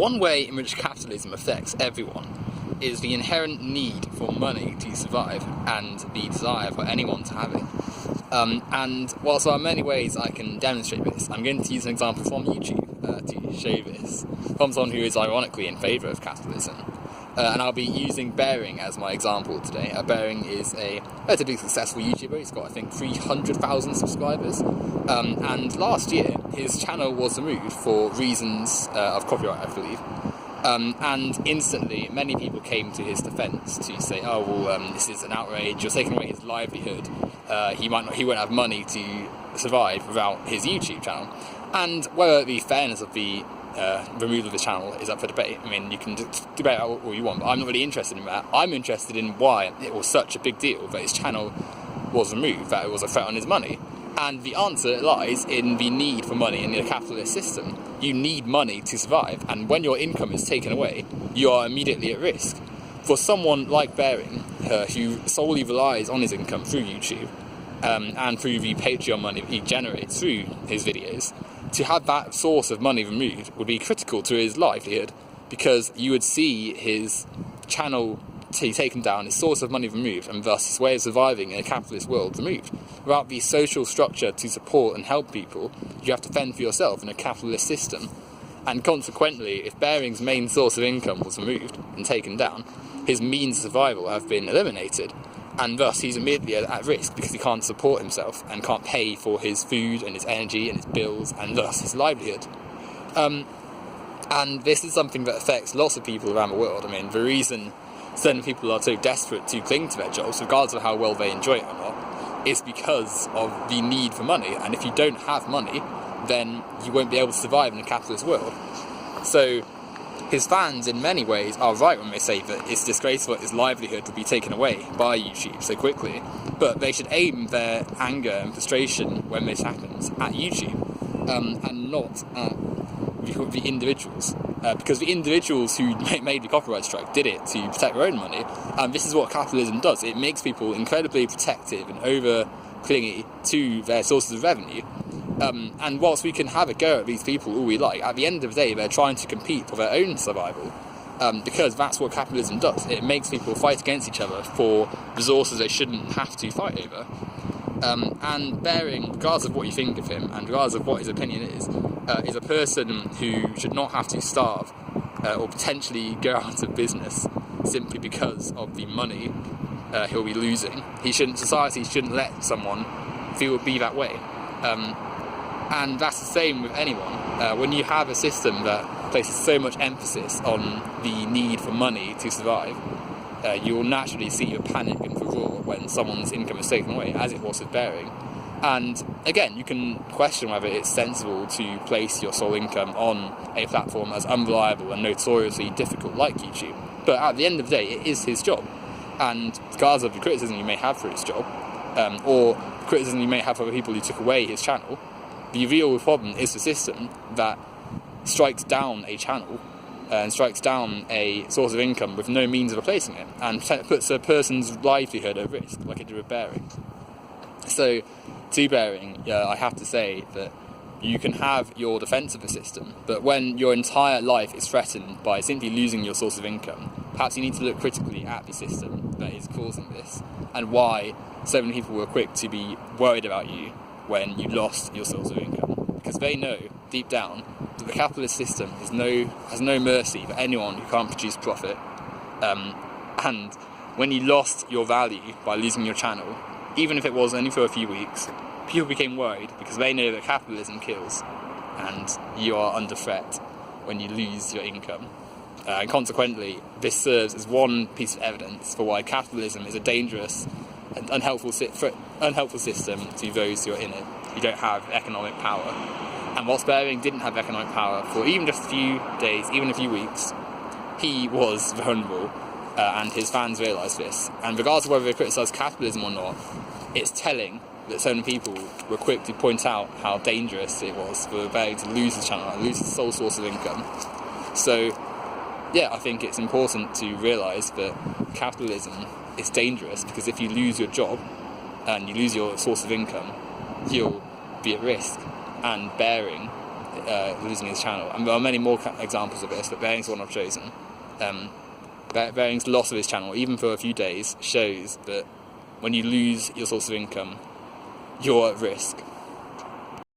One way in which capitalism affects everyone is the inherent need for money to survive and the desire for anyone to have it. And whilst there are many ways I can demonstrate this, I'm going to use an example from YouTube to show this, from someone who is ironically in favour of capitalism. And I'll be using Bearing as my example today. Bearing is a relatively successful YouTuber. He's got, I think, 300,000 subscribers. And last year, his channel was removed for reasons of copyright, I believe. And instantly, many people came to his defence to say, "Oh, well, this is an outrage. You're taking away his livelihood. He won't have money to survive without his YouTube channel." And whether the fairness of the removal of the channel is up for debate. I mean, you can debate all you want, but I'm not really interested in that. I'm interested in why it was such a big deal that his channel was removed, that it was a threat on his money. And the answer lies in the need for money in the capitalist system. You need money to survive, and when your income is taken away, you are immediately at risk. For someone like Bearing, who solely relies on his income through YouTube, and through the Patreon money he generates through his videos, to have that source of money removed would be critical to his livelihood, because you would see his channel taken down, his source of money removed, and thus his way of surviving in a capitalist world removed. Without the social structure to support and help people, you have to fend for yourself in a capitalist system. And consequently, if Bearing's main source of income was removed and taken down, his means of survival have been eliminated, and thus he's immediately at risk because he can't support himself and can't pay for his food and his energy and his bills, and thus his livelihood. And this is something that affects lots of people around the world. I mean, the reason certain people are so desperate to cling to their jobs, regardless of how well they enjoy it or not, is because of the need for money. And if you don't have money, then you won't be able to survive in a capitalist world. So his fans, in many ways, are right when they say that it's disgraceful that his livelihood will be taken away by YouTube so quickly, but they should aim their anger and frustration when this happens at YouTube, and not at the individuals. Because the individuals who made the copyright strike did it to protect their own money, and this is what capitalism does. It makes people incredibly protective and over-clingy to their sources of revenue. And whilst we can have a go at these people all we like, at the end of the day they're trying to compete for their own survival, because that's what capitalism does. It makes people fight against each other for resources they shouldn't have to fight over. And Bearing, regardless of what you think of him, and regardless of what his opinion is a person who should not have to starve or potentially go out of business simply because of the money he'll be losing. Society shouldn't let someone be that way. And that's the same with anyone. When you have a system that places so much emphasis on the need for money to survive, you will naturally see a panic and furore when someone's income is taken away, as it was with Bearing. And again, you can question whether it's sensible to place your sole income on a platform as unreliable and notoriously difficult like YouTube. But at the end of the day, it is his job. And regardless of the criticism you may have for his job, or criticism you may have for the people who took away his channel, the real problem is the system that strikes down a channel and strikes down a source of income with no means of replacing it, and puts a person's livelihood at risk, like it did with Bearing. So, to Bearing, I have to say that you can have your defence of the system, but when your entire life is threatened by simply losing your source of income, perhaps you need to look critically at the system that is causing this, and why so many people were quick to be worried about you when you lost your source of income. Because they know, deep down, that the capitalist system has no mercy for anyone who can't produce profit. And when you lost your value by losing your channel, even if it was only for a few weeks, people became worried because they know that capitalism kills, and you are under threat when you lose your income. And consequently, this serves as one piece of evidence for why capitalism is a dangerous and unhelpful system to those who are in it, who don't have economic power. And whilst Bearing didn't have economic power for even just a few days, even a few weeks, he was vulnerable, and his fans realised this. And regardless of whether they criticise capitalism or not, it's telling that so many people were quick to point out how dangerous it was for Bearing to lose his channel and lose his sole source of income. So, yeah, I think it's important to realise that capitalism is dangerous, because if you lose your job and you lose your source of income, you'll be at risk. And Bearing losing his channel. And there are many more examples of this, but Bering's one I've chosen. Bering's loss of his channel, even for a few days, shows that when you lose your source of income, you're at risk.